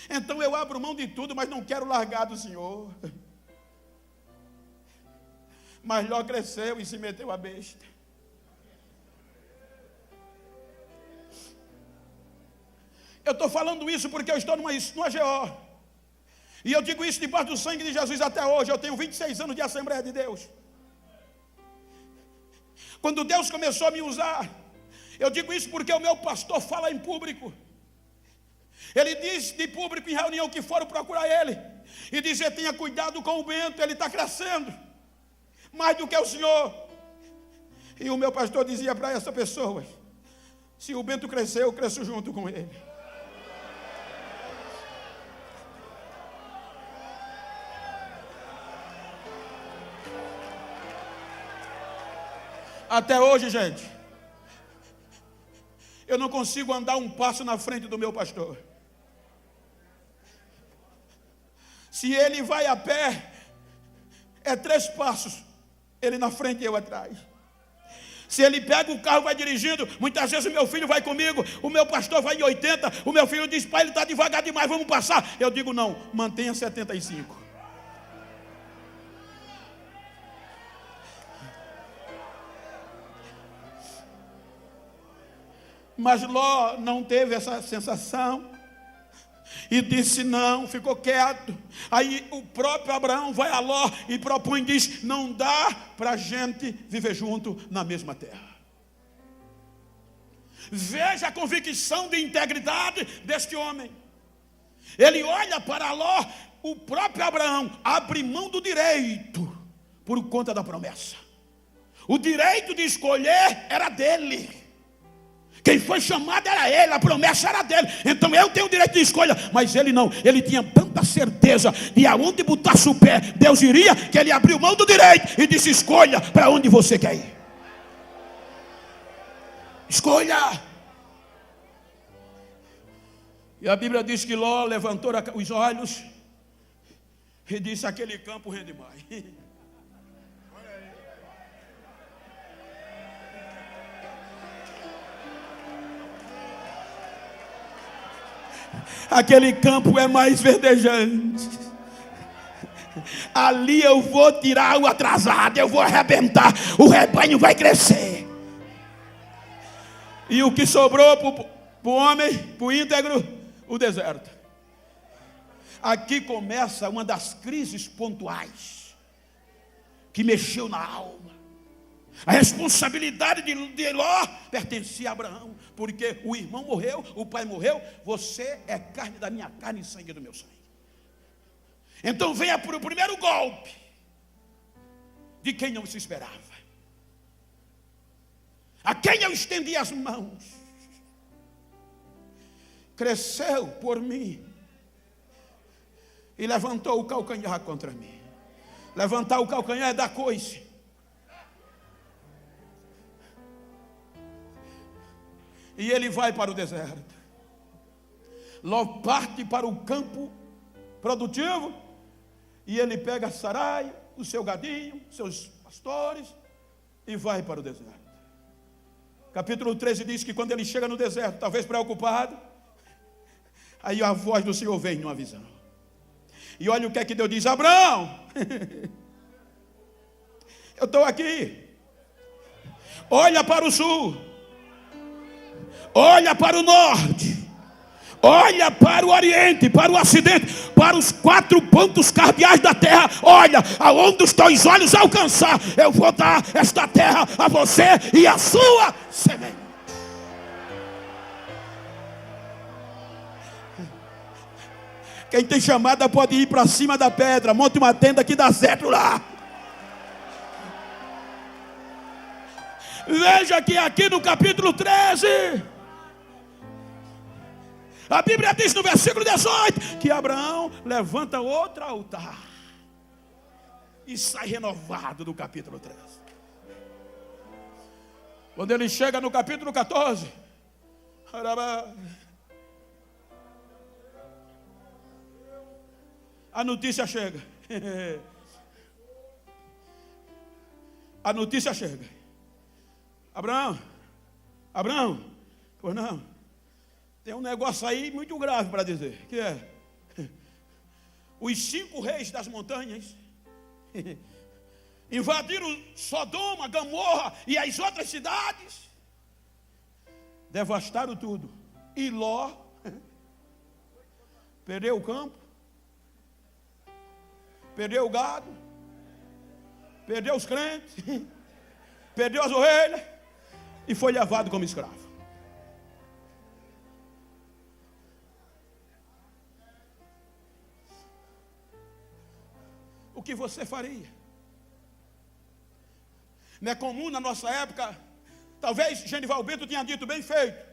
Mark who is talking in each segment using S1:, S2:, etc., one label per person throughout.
S1: Então eu abro mão de tudo, mas não quero largar do Senhor. Mas Ló cresceu e se meteu a besta. Eu estou falando isso porque eu estou numa GO. E eu digo isso debaixo do sangue de Jesus até hoje. Eu tenho 26 anos de Assembleia de Deus. Quando Deus começou a me usar, eu digo isso porque o meu pastor fala em público. Ele diz de público em reunião que foram procurar ele e dizer: tenha cuidado com o Bento, ele está crescendo mais do que o senhor. E o meu pastor dizia para essa pessoa: se o Bento crescer, eu cresço junto com ele. Até hoje, gente, eu não consigo andar um passo na frente do meu pastor. Se ele vai a pé, é 3 passos, ele na frente e eu atrás. Se ele pega o carro e vai dirigindo, muitas vezes o meu filho vai comigo, o meu pastor vai em 80, o meu filho diz: pai, ele está devagar demais, vamos passar. Eu digo: não, mantenha 75. Mas Ló não teve essa sensação e disse não, ficou quieto. Aí o próprio Abraão vai a Ló e propõe, diz: não dá para a gente viver junto na mesma terra. Veja a convicção de integridade deste homem. Ele olha para Ló, o próprio Abraão abre mão do direito por conta da promessa. O direito de escolher era dele. Quem foi chamado era ele, a promessa era dele. Então eu tenho o direito de escolha, mas ele não. Ele tinha tanta certeza de aonde botasse o pé Deus iria, que ele abriu mão do direito e disse: escolha para onde você quer ir. Escolha. E a Bíblia diz que Ló levantou os olhos e disse: aquele campo rende mais. Aquele campo é mais verdejante. Ali eu vou tirar o atrasado, eu vou arrebentar, o rebanho vai crescer. E o que sobrou para o homem, para o íntegro, o deserto. Aqui começa uma das crises pontuais que mexeu na alma. A responsabilidade de Ló pertencia a Abraão, porque o irmão morreu, o pai morreu. Você é carne da minha carne e sangue do meu sangue. Então venha para o primeiro golpe de quem não se esperava, a quem eu estendi as mãos. Cresceu por mim e levantou o calcanhar contra mim. Levantar o calcanhar é dar coice. E ele vai para o deserto. Ló parte para o campo produtivo. E ele pega Sarai, o seu gadinho, seus pastores, e vai para o deserto. Capítulo 13 diz que quando ele chega no deserto, talvez preocupado, aí a voz do Senhor vem numa visão. E olha o que é que Deus diz: Abraão, eu estou aqui. Olha para o sul. Olha para o norte, olha para o oriente, para o ocidente, para os 4 pontos cardeais da terra. Olha, aonde os teus olhos alcançar, eu vou dar esta terra a você e a sua semente. Quem tem chamada pode ir para cima da pedra, monte uma tenda que dá certo lá. Veja que aqui no capítulo 13... a Bíblia diz no versículo 18 que Abraão levanta outro altar e sai renovado do capítulo 13. Quando ele chega no capítulo 14, a notícia chega. A notícia chega. Abraão, pois não. Tem um negócio aí muito grave para dizer. Que é? os 5 reis das montanhas invadiram Sodoma, Gomorra e as outras cidades, devastaram tudo. E Ló perdeu o campo, perdeu o gado, perdeu os crentes, perdeu as ovelhas e foi levado como escravo. O que você faria? Não é comum na nossa época, talvez Genival Bento tenha dito bem feito.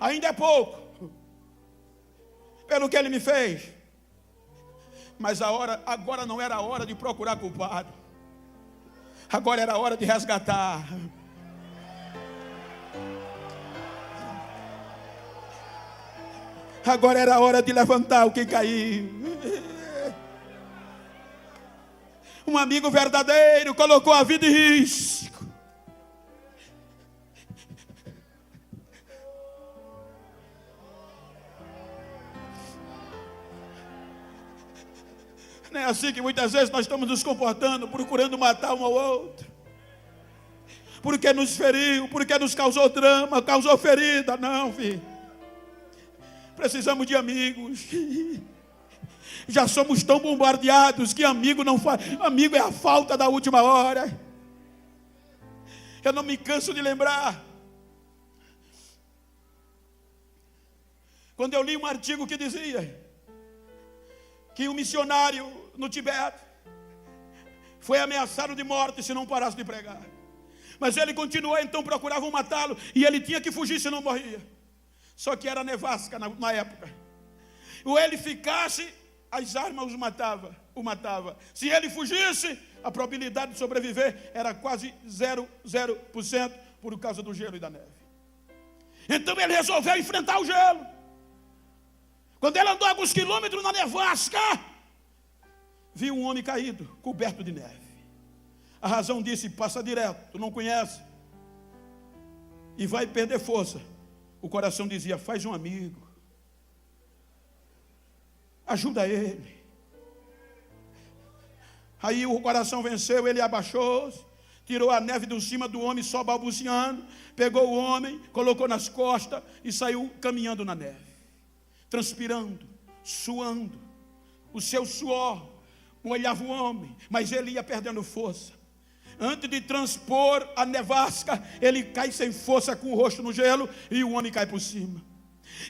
S1: Ainda é pouco, pelo que ele me fez. Mas agora não era a hora de procurar culpado. Agora era a hora de resgatar. Agora era a hora de levantar o que caiu. Um amigo verdadeiro colocou a vida em risco. Não é assim que muitas vezes nós estamos nos comportando, procurando matar um ao outro, porque nos feriu, porque nos causou drama, causou ferida. Não, filho. Precisamos de amigos. Já somos tão bombardeados que amigo não faz. Amigo é a falta da última hora. Eu não me canso de lembrar. Quando eu li um artigo que dizia que um missionário no Tibete foi ameaçado de morte se não parasse de pregar. Mas ele continuou, então procuravam matá-lo e ele tinha que fugir se não morria. Só que era nevasca na época. Ou ele ficasse, as armas o matava. Se ele fugisse, a probabilidade de sobreviver era quase 0% por causa do gelo e da neve. Então ele resolveu enfrentar o gelo. Quando ele andou alguns quilômetros na nevasca, viu um homem caído, coberto de neve. A razão disse: passa direto, tu não conhece, e vai perder força. O coração dizia: faz um amigo, ajuda ele. Aí o coração venceu, ele abaixou-se, tirou a neve de cima do homem, só balbuciando, pegou o homem, colocou nas costas e saiu caminhando na neve, transpirando, suando. O seu suor molhava o homem, mas ele ia perdendo força. Antes de transpor a nevasca, ele cai sem força, com o rosto no gelo, e o homem cai por cima.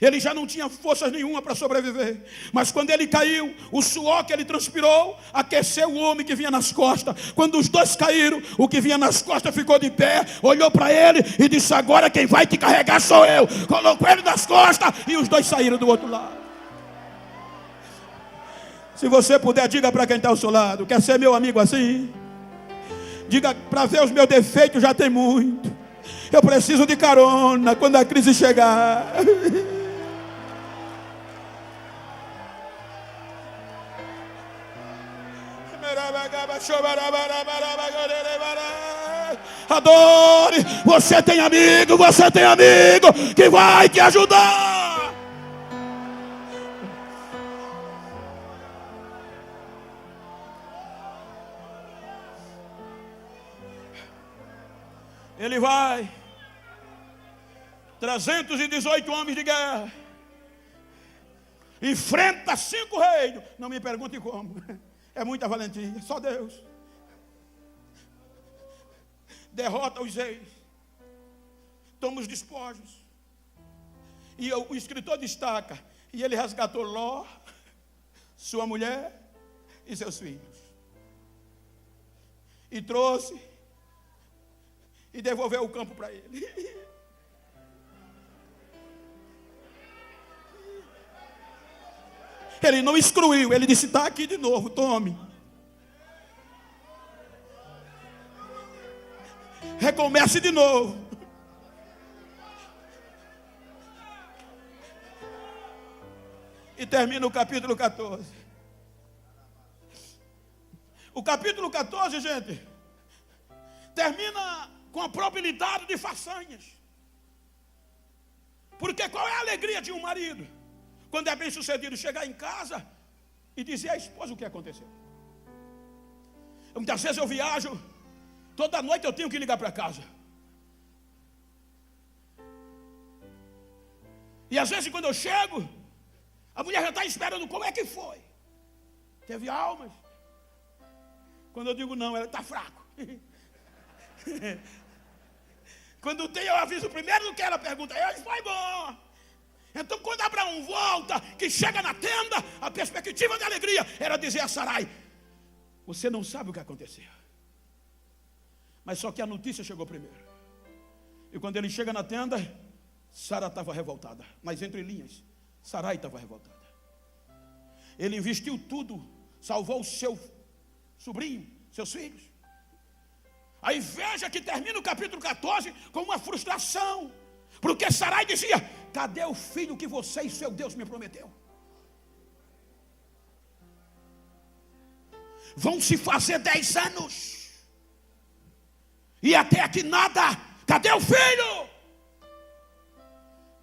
S1: Ele já não tinha forças nenhuma para sobreviver. Mas quando ele caiu, o suor que ele transpirou aqueceu o homem que vinha nas costas. Quando os dois caíram, o que vinha nas costas ficou de pé, olhou para ele e disse: agora quem vai te carregar sou eu. Colocou ele nas costas e os dois saíram do outro lado. Se você puder, diga para quem está ao seu lado: quer ser meu amigo assim? Diga: para ver os meus defeitos já tem muito. Eu preciso de carona quando a crise chegar. Adore. Você tem amigo que vai te ajudar. Ele vai, 318 homens de guerra, enfrenta 5 reinos. Não me pergunte como, é muita valentia, só Deus. Derrota os reis, toma os despojos. E o escritor destaca: e ele resgatou Ló, sua mulher e seus filhos, e trouxe e devolveu o campo para ele. Ele não excluiu, ele disse: está aqui de novo, tome. Recomece de novo. E termina o capítulo 14. O capítulo 14, gente, termina com a probabilidade de façanhas. Porque qual é a alegria de um marido? quando é bem sucedido, chegar em casa e dizer à esposa o que aconteceu. Muitas vezes eu viajo, toda noite eu tenho que ligar para casa. E às vezes quando eu chego, a mulher já está esperando como é que foi. Teve almas? Quando eu digo não, ela está fraco. Quando tem, eu aviso primeiro do que ela pergunta. Eu foi bom. Então quando Abraão volta, que chega na tenda, a perspectiva de alegria era dizer a Sarai: você não sabe o que aconteceu. Mas só que a notícia chegou primeiro. E quando ele chega na tenda, Sara estava revoltada. Mas entre linhas, Sarai estava revoltada. Ele investiu tudo, salvou o seu sobrinho, seus filhos. Aí veja que termina o capítulo 14 com uma frustração. Porque Sarai dizia: cadê o filho que você e seu Deus me prometeu? Vão se fazer 10 anos. E até aqui nada. Cadê o filho?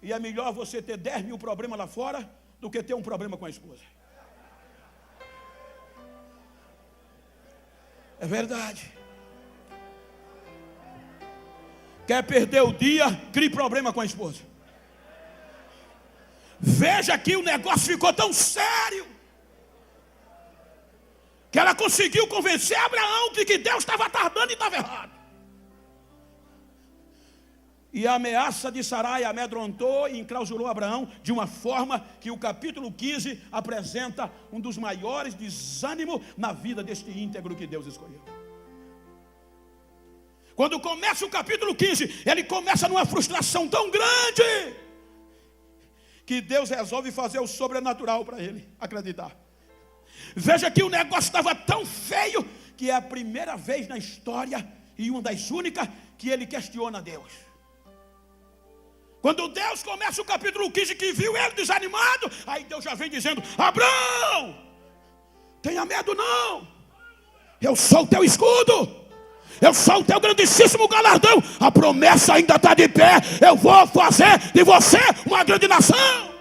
S1: E é melhor você ter 10 mil problemas lá fora do que ter um problema com a esposa. É verdade. Quer perder o dia, crie problema com a esposa. Veja que o negócio ficou tão sério que ela conseguiu convencer Abraão de que Deus estava tardando e estava errado. E a ameaça de Sarai amedrontou e enclausurou Abraão de uma forma que o capítulo 15 apresenta um dos maiores desânimos na vida deste íntegro que Deus escolheu. Quando começa o capítulo 15, ele começa numa frustração tão grande que Deus resolve fazer o sobrenatural para ele acreditar. Veja que o negócio estava tão feio que é a primeira vez na história e uma das únicas que ele questiona Deus. Quando Deus começa o capítulo 15, que viu ele desanimado, aí Deus já vem dizendo: Abraão, tenha medo não, eu sou o teu escudo, eu sou o teu grandíssimo galardão, a promessa ainda está de pé, eu vou fazer de você uma grande nação.